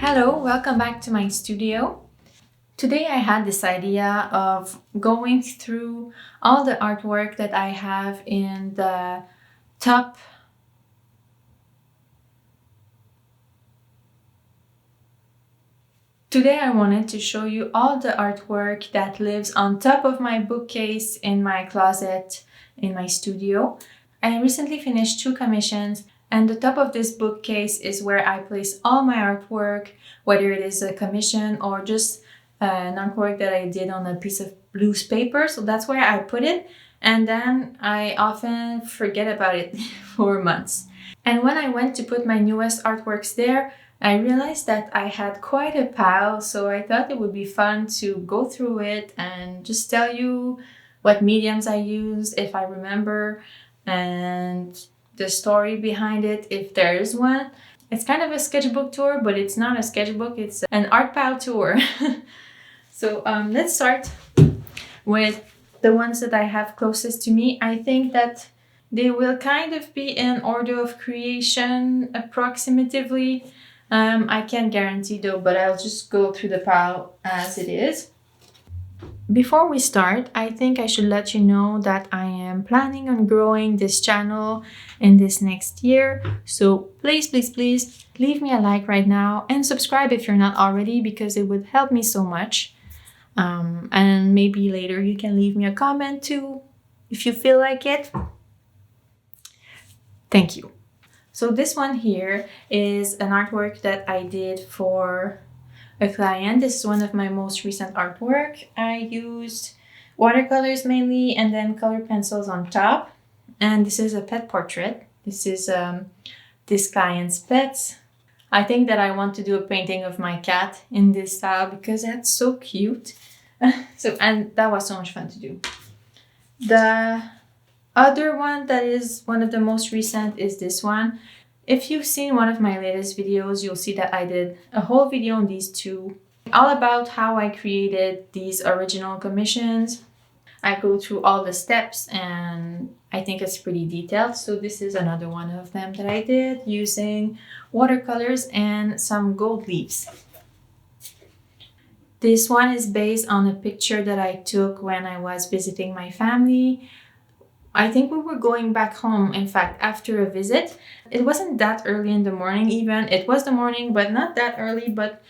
Hello, welcome back to my studio. Today I had this idea of going through all the artwork that I have in the top Today I wanted to show you all the artwork that lives on top of my bookcase in my closet in my studio. I recently finished 2 commissions, and the top of this bookcase is where I place all my artwork, whether it is a commission or just an artwork that I did on a piece of loose paper. So that's where I put it, and then I often forget about it for months. And when I went to put my newest artworks there, I realized that I had quite a pile, so I thought it would be fun to go through it and just tell you what mediums I used, if I remember, and the story behind it, if there is one. It's kind of a sketchbook tour, but it's not a sketchbook, it's an art pile tour. So let's start with the ones that I have closest to me. I think that they will kind of be in order of creation approximatively. I can't guarantee though, but I'll just go through the pile as it is. Before we start, I think I should let you know that I am planning on growing this channel in this next year. So please leave me a like right now and subscribe if you're not already, because it would help me so much. And maybe later you can leave me a comment too if you feel like it. Thank you. So this one here is an artwork that I did for a client. This is one of my most recent artwork. I used watercolors mainly and then color pencils on top. And this is a pet portrait. This is this client's pets. I think that I want to do a painting of my cat in this style because that's so cute. And that was so much fun to do. The other one that is one of the most recent is this one. If you've seen one of my latest videos, you'll see that I did a whole video on these two, all about how I created these original commissions. I go through all the steps and I think it's pretty detailed. So this is another one of them that I did using watercolors and some gold leaves. This one is based on a picture that I took when I was visiting my family. I think we were going back home, in fact, after a visit. It wasn't that early in the morning even. It was the morning, but not that early, but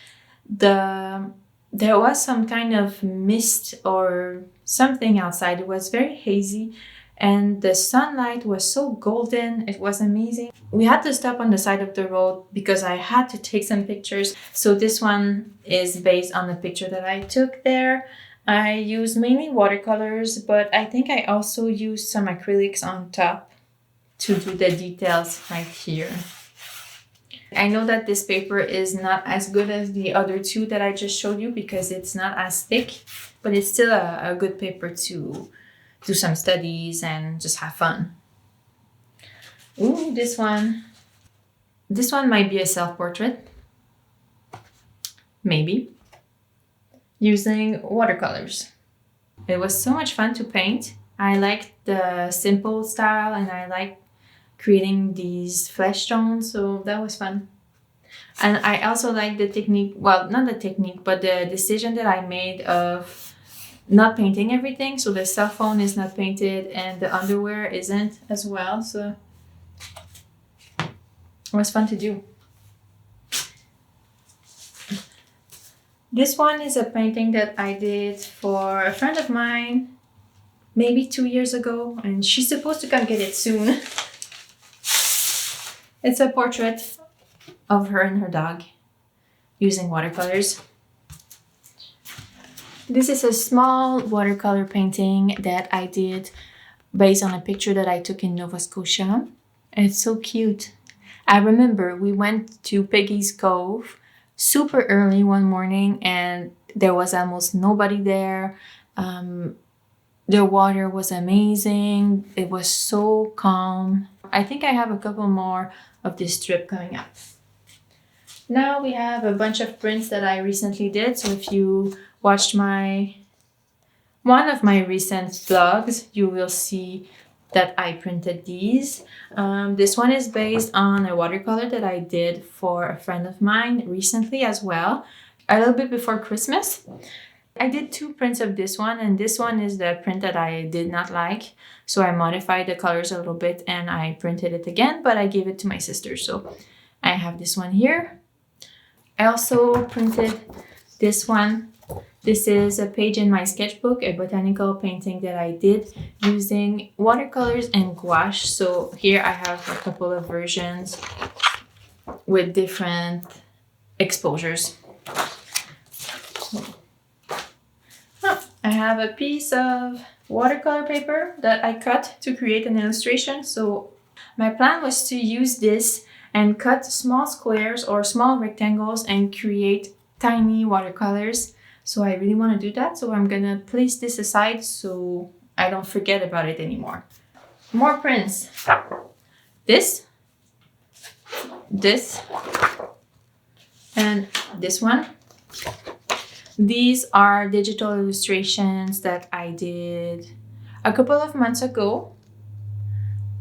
there was some kind of mist or something outside. It was very hazy and the sunlight was so golden. It was amazing. We had to stop on the side of the road because I had to take some pictures. So this one is based on the picture that I took there. I used mainly watercolors, but I think I also used some acrylics on top to do the details right here. I know that this paper is not as good as the other two that I just showed you because it's not as thick, but it's still a good paper to do some studies and just have fun. Ooh, this one. This one might be a self-portrait. Maybe. Using watercolors. It was so much fun to paint. I liked the simple style and I liked creating these flesh tones, so that was fun. And I also like the technique, well, not the technique, but the decision that I made of not painting everything. So the cell phone is not painted and the underwear isn't as well, so it was fun to do. This one is a painting that I did for a friend of mine maybe 2 years ago, and she's supposed to come get it soon. It's a portrait of her and her dog using watercolors. This is a small watercolor painting that I did based on a picture that I took in Nova Scotia. It's so cute. I remember we went to Peggy's Cove super early one morning and there was almost nobody there. The water was amazing. It was so calm. I think I have a couple more of this trip coming up. Now we have a bunch of prints that I recently did. So if you watched one of my recent vlogs, you will see that I printed these. This one is based on a watercolor that I did for a friend of mine recently as well, a little bit before Christmas. I did 2 prints of this one, and this one is the print that I did not like. So I modified the colors a little bit and I printed it again, but I gave it to my sister. So I have this one here. I also printed this one. This is a page in my sketchbook, a botanical painting that I did using watercolors and gouache. So here I have a couple of versions with different exposures. I have a piece of watercolor paper that I cut to create an illustration. So my plan was to use this and cut small squares or small rectangles and create tiny watercolors. So I really want to do that. So I'm gonna place this aside so I don't forget about it anymore. More prints. This, and this one. These are digital illustrations that I did a couple of months ago.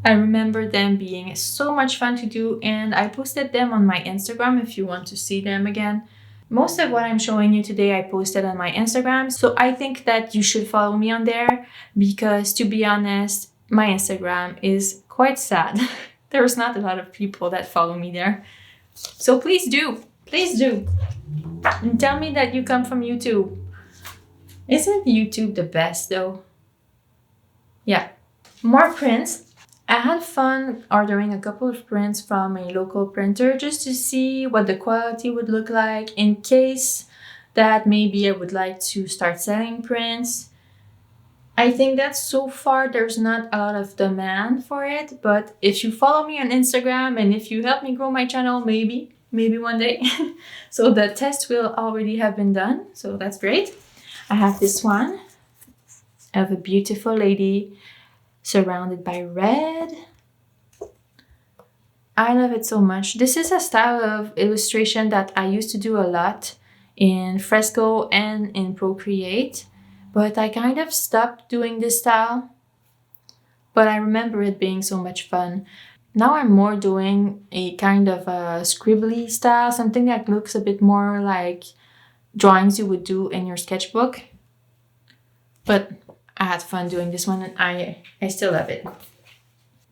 I remember them being so much fun to do, and I posted them on my Instagram if you want to see them again. Most of what I'm showing you today I posted on my Instagram, so I think that you should follow me on there because, to be honest, my Instagram is quite sad. There's not a lot of people that follow me there. So please do. Please do. And tell me that you come from YouTube. Isn't YouTube the best though? Yeah. More prints. I had fun ordering a couple of prints from a local printer just to see what the quality would look like in case that maybe I would like to start selling prints. I think that so far there's not a lot of demand for it, but if you follow me on Instagram and if you help me grow my channel, maybe one day. So the test will already have been done, so that's great. I have this one of a beautiful lady surrounded by red. I love it so much. This is a style of illustration that I used to do a lot in Fresco and in Procreate, but I kind of stopped doing this style, but I remember it being so much fun. Now I'm more doing a kind of a scribbly style, something that looks a bit more like drawings you would do in your sketchbook. But I had fun doing this one and I still love it.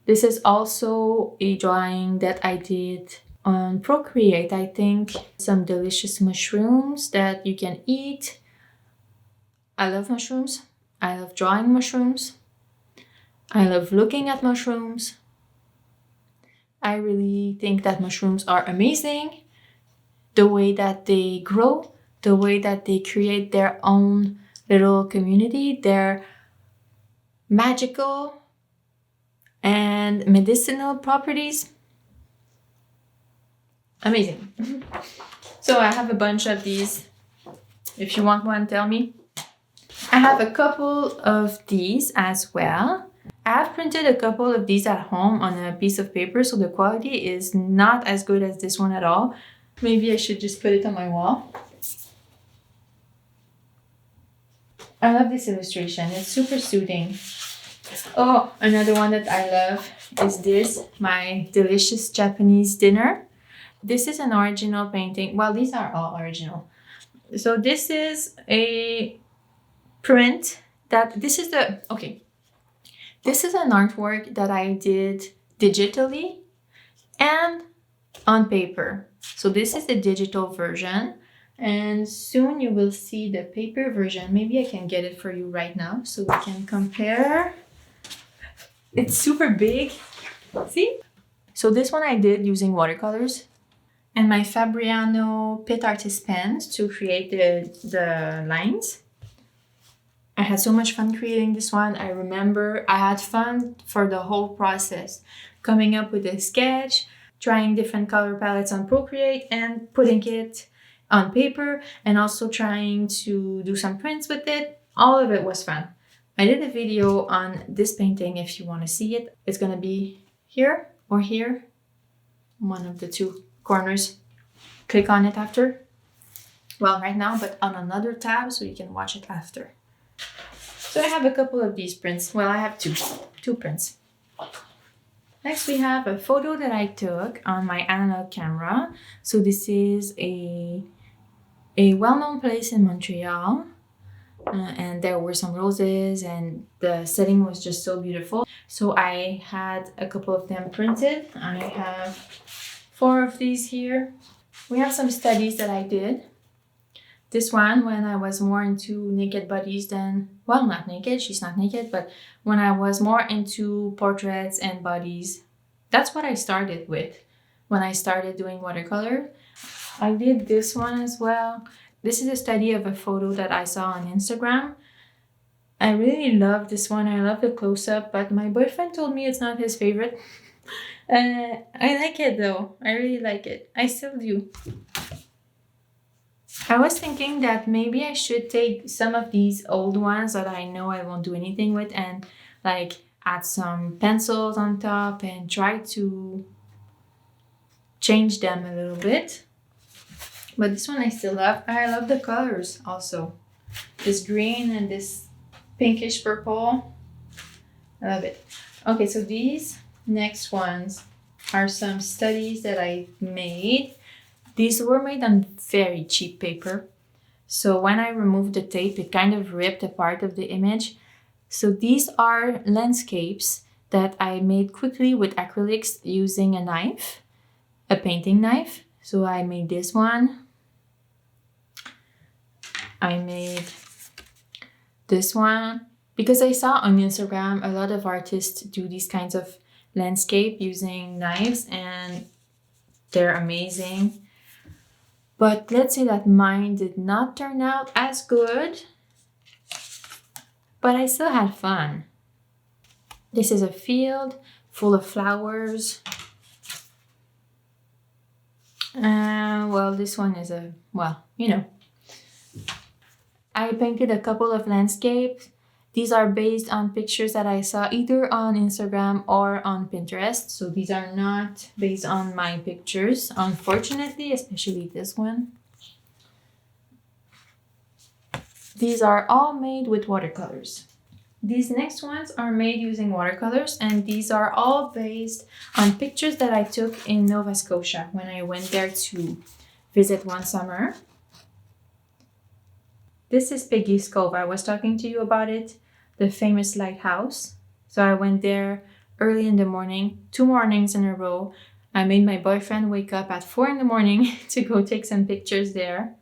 This is also a drawing that I did on Procreate, I think. Some delicious mushrooms that you can eat. I love mushrooms. I love drawing mushrooms. I love looking at mushrooms. I really think that mushrooms are amazing. The way that they grow, the way that they create their own little community, they're magical and medicinal properties. Amazing. So I have a bunch of these. If you want one, tell me. I have a couple of these as well. I have printed a couple of these at home on a piece of paper, so the quality is not as good as this one at all. Maybe I should just put it on my wall. I love this illustration. It's super soothing. Oh, another one that I love is this, my delicious Japanese dinner. This is an original painting. Well, these are all original. So this is a print that, this is an artwork that I did digitally and on paper. So this is the digital version, and soon you will see the paper version. Maybe I can get it for you right now so we can compare. It's super big. See? So this one I did using watercolors and my Fabriano Artistico pens to create the lines. I had so much fun creating this one. I remember I had fun for the whole process, coming up with a sketch, trying different color palettes on Procreate and putting it on paper, and also trying to do some prints with it. All of it was fun. I did a video on this painting if you want to see it. It's gonna be here or here, one of the two corners. Click on it after. Well, right now, but on another tab so you can watch it after. So I have a couple of these prints. Well, I have two prints. Next, we have a photo that I took on my analog camera. So this is a well-known place in Montreal. And there were some roses and the setting was just so beautiful. So I had a couple of them printed. I have 4 of these here. We have some studies that I did. This one when I was more into naked bodies than, well, not naked, she's not naked, but when I was more into portraits and bodies. That's what I started with when I started doing watercolor. I did this one as well. This is a study of a photo that I saw on Instagram. I really love this one. I love the close-up, but my boyfriend told me it's not his favorite. I like it though. I really like it. I still do. I was thinking that maybe I should take some of these old ones that I know I won't do anything with and like add some pencils on top and try to change them a little bit. But this one I still love. I love the colors also. This green and this pinkish purple. I love it. Okay, so these next ones are some studies that I made. These were made on very cheap paper. So when I removed the tape, it kind of ripped a part of the image. So these are landscapes that I made quickly with acrylics using a knife, a painting knife. So I made this one. I made this one because I saw on Instagram a lot of artists do these kinds of landscape using knives and they're amazing. But let's say that mine did not turn out as good, but I still had fun. This is a field full of flowers. Well, this one is I painted a couple of landscapes. These are based on pictures that I saw either on Instagram or on Pinterest. So these are not based on my pictures, unfortunately, especially this one. These are all made with watercolors. These next ones are made using watercolors, and these are all based on pictures that I took in Nova Scotia when I went there to visit one summer. This is Peggy's Cove. I was talking to you about it, the famous lighthouse. So I went there early in the morning, 2 mornings in a row. I made my boyfriend wake up at 4 in the morning to go take some pictures there.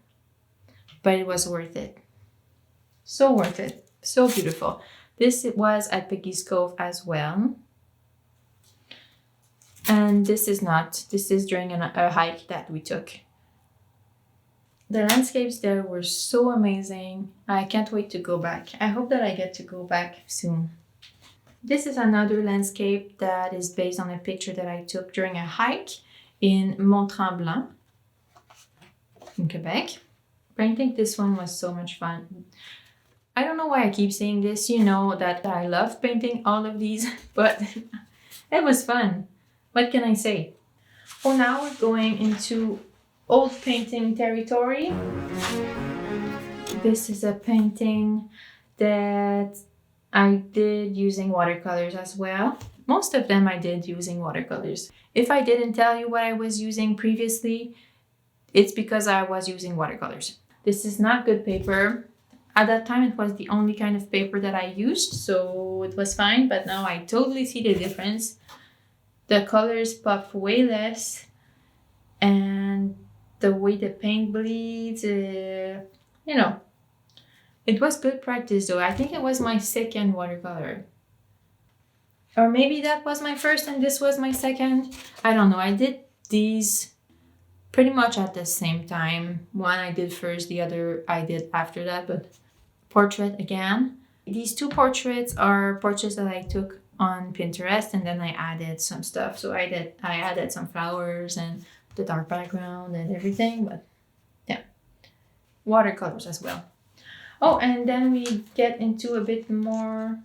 But it was worth it. So worth it. So beautiful. This was at Peggy's Cove as well. And this is not. This is during a hike that we took. The landscapes there were so amazing. I can't wait to go back. I hope that I get to go back soon. This is another landscape that is based on a picture that I took during a hike in Mont-Tremblant in Quebec. Painting this one was so much fun. I don't know why I keep saying this. You know that I love painting all of these, but it was fun. What can I say? For now, we're going into old painting territory. This is a painting that I did using watercolors as well. Most of them I did using watercolors. If I didn't tell you what I was using previously, it's because I was using watercolors. This is not good paper. At that time, it was the only kind of paper that I used, so it was fine, but now I totally see the difference. The colors pop way less, and the way the paint bleeds, it was good practice though. I think it was my second watercolor. Or maybe that was my first and this was my second. I don't know. I did these pretty much at the same time. One I did first, the other I did after that, but portrait again. These 2 portraits are portraits that I took on Pinterest and then I added some stuff. So I added some flowers and the dark background and everything, but yeah, watercolors as well. Oh, and then we get into a bit more,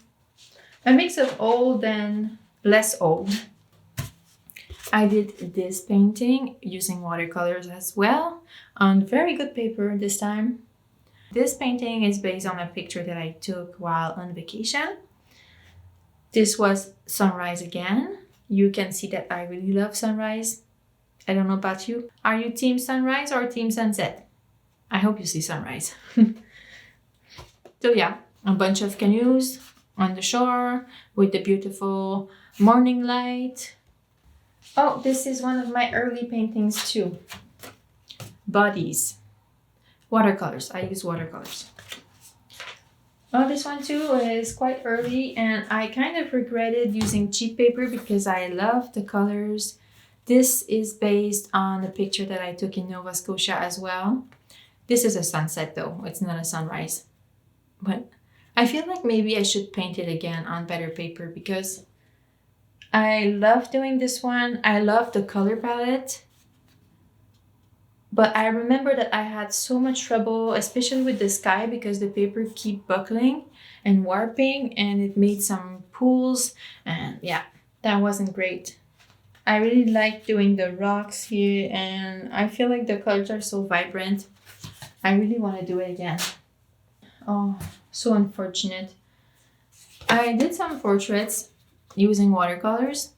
a mix of old and less old. I did this painting using watercolors as well on very good paper this time. This painting is based on a picture that I took while on vacation. This was sunrise again. You can see that I really love sunrise. I don't know about you. Are you team sunrise or team sunset? I hope you see sunrise. So yeah, a bunch of canoes on the shore with the beautiful morning light. Oh, this is one of my early paintings too. Bodies. Watercolors. I use watercolors. Oh, this one too is quite early, and I kind of regretted using cheap paper because I love the colors. This is based on a picture that I took in Nova Scotia as well. This is a sunset though, it's not a sunrise. But I feel like maybe I should paint it again on better paper because I love doing this one. I love the color palette. But I remember that I had so much trouble, especially with the sky, because the paper keep buckling and warping and it made some pools. And yeah, that wasn't great. I really like doing the rocks here and I feel like the colors are so vibrant. I really want to do it again. Oh, so unfortunate. I did some portraits using watercolors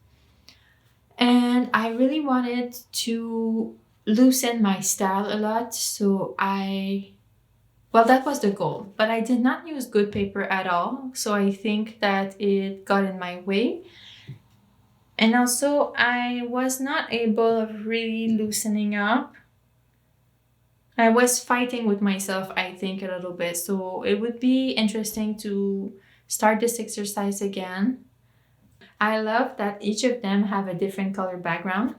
and I really wanted to loosen my style a lot, so that was the goal, but I did not use good paper at all, so I think that it got in my way. And also I was not able of really loosening up. I was fighting with myself, I think, a little bit, so it would be interesting to start this exercise again. I love that each of them have a different color background.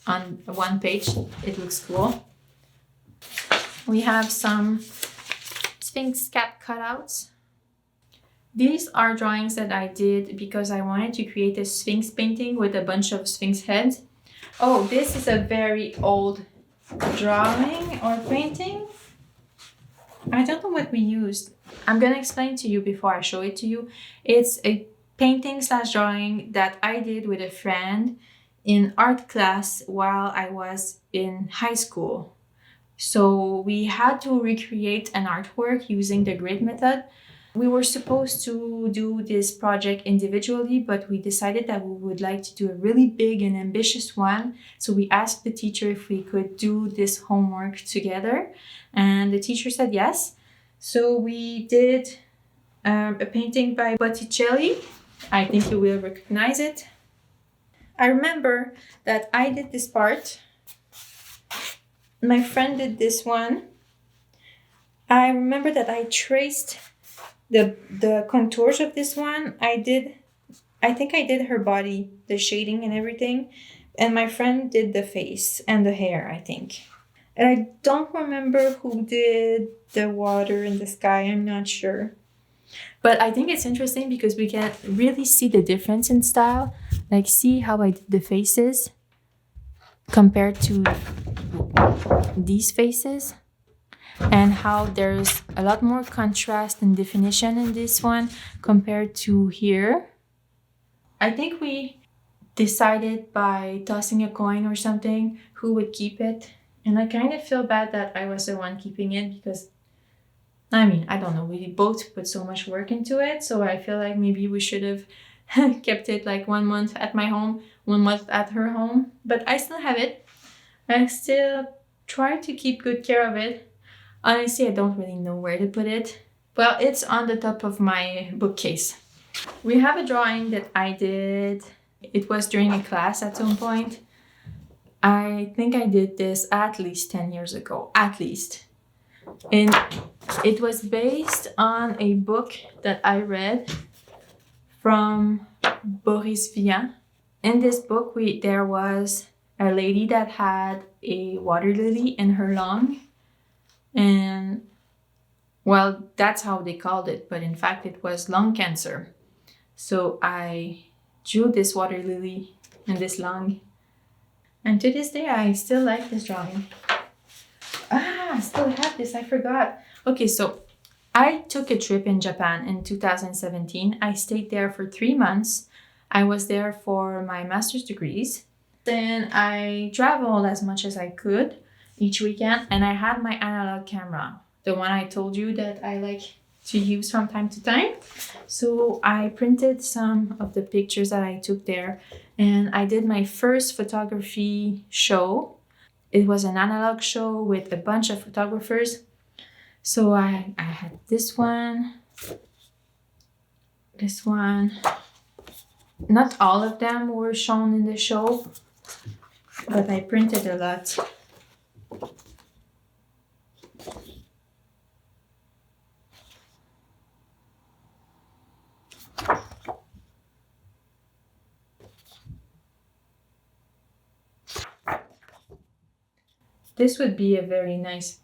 On one page, it looks cool. We have some Sphinx Cap Cutouts. These are drawings that I did because I wanted to create a Sphinx painting with a bunch of Sphinx heads. Oh, this is a very old drawing or painting. I don't know what we used. I'm gonna explain to you before I show it to you. It's a painting / drawing that I did with a friend in art class while I was in high school. So we had to recreate an artwork using the grid method. We were supposed to do this project individually, but we decided that we would like to do a really big and ambitious one. So we asked the teacher if we could do this homework together, and the teacher said yes. So we did a painting by Botticelli. I think you will recognize it. I remember that I did this part. My friend did this one. I remember that I traced the contours of this one. I think I did her body, the shading and everything. And my friend did the face and the hair, I think. And I don't remember who did the water and the sky. I'm not sure. But I think it's interesting because we can really see the difference in style. Like, see how I did the faces compared to these faces, and how there's a lot more contrast and definition in this one compared to here. I think we decided by tossing a coin or something who would keep it. And I kind of feel bad that I was the one keeping it because, I mean, I don't know, we both put so much work into it. So I feel like maybe we should have kept it like 1 month at my home, 1 month at her home. But I still have it. I still try to keep good care of it. Honestly, I don't really know where to put it. Well, it's on the top of my bookcase. We have a drawing that I did. It was during a class at some point. I think I did this at least 10 years ago, at least. And it was based on a book that I read from Boris Vian. In this book, there was a lady that had a water lily in her lung. And, well, that's how they called it. But in fact, it was lung cancer. So I drew this water lily in this lung. And to this day, I still like this drawing. I still have this. I forgot. Okay, so I took a trip in Japan in 2017. I stayed there for 3 months. I was there for my master's degrees. Then I traveled as much as I could each weekend. And I had my analog camera, the one I told you that I like to use from time to time. So I printed some of the pictures that I took there, and I did my first photography show. It was an analog show with a bunch of photographers. So I had this one. Not all of them were shown in the show, but I printed a lot. This would be a very nice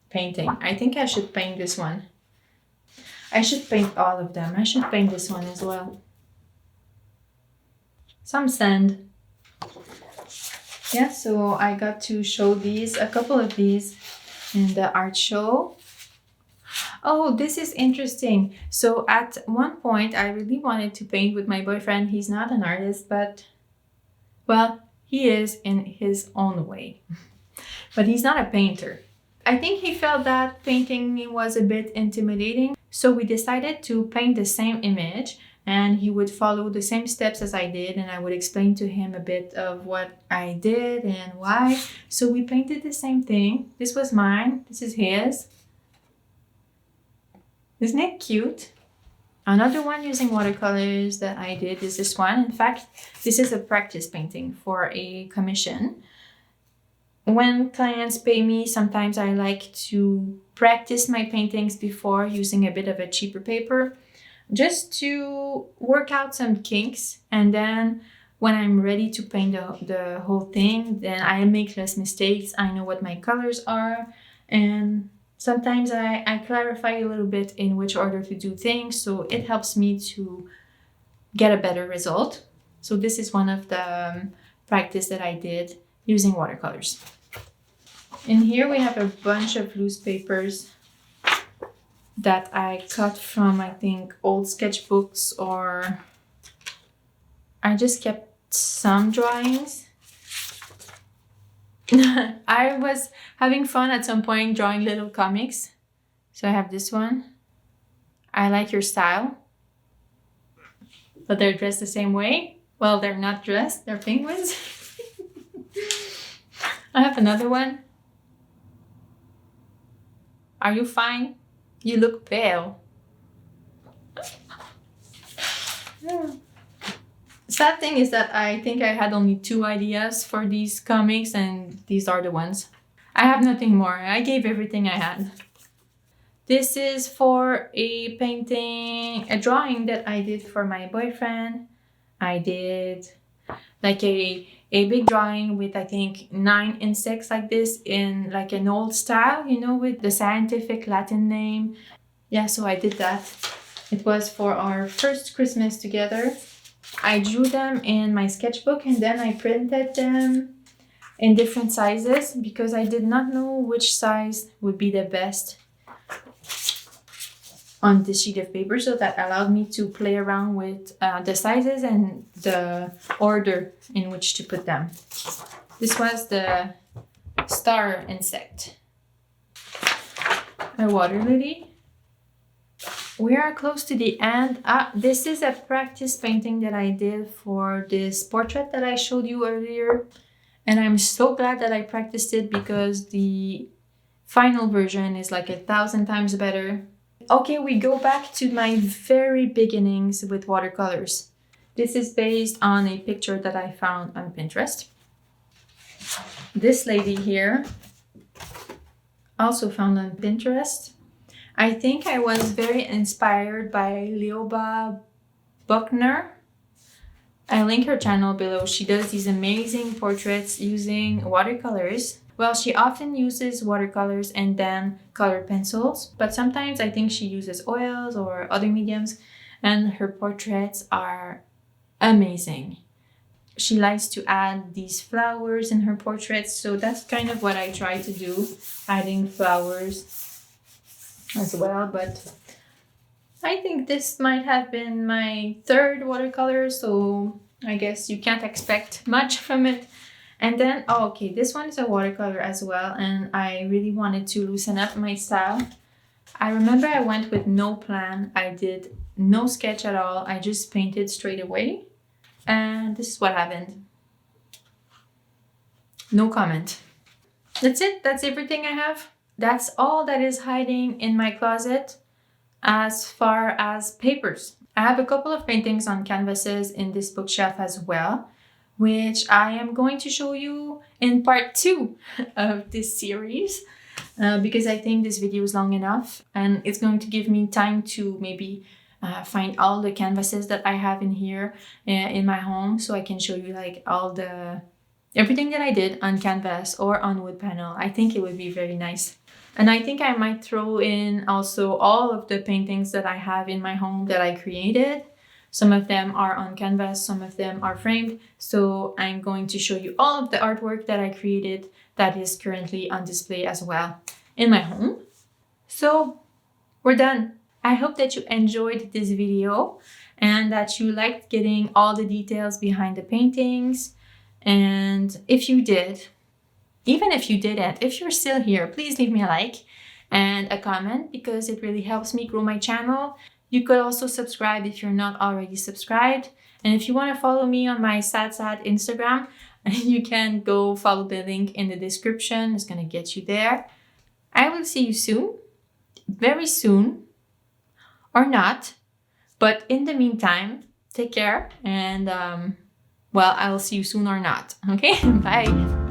painting. I think I should paint this one. I should paint all of them. I should paint this one as well. Some sand. Yeah, so I got to show a couple of these in the art show. Oh, this is interesting. So at one point, I really wanted to paint with my boyfriend. He's not an artist, but, well, he is in his own way. But he's not a painter. I think he felt that painting was a bit intimidating. So we decided to paint the same image, and he would follow the same steps as I did, and I would explain to him a bit of what I did and why. So we painted the same thing. This was mine. This is his. Isn't it cute? Another one using watercolors that I did is this one. In fact, this is a practice painting for a commission. When clients pay me, sometimes I like to practice my paintings before using a bit of a cheaper paper, just to work out some kinks. And then when I'm ready to paint the whole thing, then I make less mistakes. I know what my colors are. And sometimes I clarify a little bit in which order to do things. So it helps me to get a better result. So this is one of the practice that I did using watercolors. In here we have a bunch of loose papers that I cut from, I think, old sketchbooks, or I just kept some drawings. I was having fun at some point drawing little comics. So I have this one. I like your style. But they're dressed the same way. Well, they're not dressed, they're penguins. I have another one. Are you fine? You look pale. Yeah. Sad thing is that I think I had only 2 ideas for these comics, and these are the ones. I have nothing more. I gave everything I had. This is for a painting, a drawing that I did for my boyfriend. I did like a big drawing with, I think, 9 insects like this in like an old style, you know, with the scientific Latin name. Yeah, so I did that. It was for our first Christmas together. I drew them in my sketchbook, and then I printed them in different sizes because I did not know which size would be the best on this sheet of paper. So that allowed me to play around with the sizes and the order in which to put them. This was the star insect. A water lily. We are close to the end. This is a practice painting that I did for this portrait that I showed you earlier. And I'm so glad that I practiced it because the final version is like 1,000 times better. Okay, we go back to my very beginnings with watercolors. This is based on a picture that I found on Pinterest. This lady here, also found on Pinterest. I think I was very inspired by Leoba Buckner. I link her channel below. She does these amazing portraits using watercolors. Well, she often uses watercolors and then colored pencils, but sometimes I think she uses oils or other mediums, and her portraits are amazing. She likes to add these flowers in her portraits, so that's kind of what I try to do, adding flowers as well. But I think this might have been my 3rd watercolor, so I guess you can't expect much from it. And then, okay, this one is a watercolor as well, and I really wanted to loosen up my style. I remember I went with no plan. I did no sketch at all. I just painted straight away. And this is what happened. No comment. That's it. That's everything I have. That's all that is hiding in my closet as far as papers. I have a couple of paintings on canvases in this bookshelf as well, which I am going to show you in part 2 of this series because I think this video is long enough and it's going to give me time to maybe find all the canvases that I have in here in my home, so I can show you like everything that I did on canvas or on wood panel. I think it would be very nice. And I think I might throw in also all of the paintings that I have in my home that I created. Some of them are on canvas, some of them are framed. So I'm going to show you all of the artwork that I created that is currently on display as well in my home. So we're done. I hope that you enjoyed this video and that you liked getting all the details behind the paintings. And if you did, even if you didn't, if you're still here, please leave me a like and a comment because it really helps me grow my channel. You could also subscribe if you're not already subscribed. And if you want to follow me on my sad Instagram, you can go follow the link in the description. It's going to get you there. I will see you soon, very soon, or not. But in the meantime, take care and well, I'll see you soon or not. Okay, bye.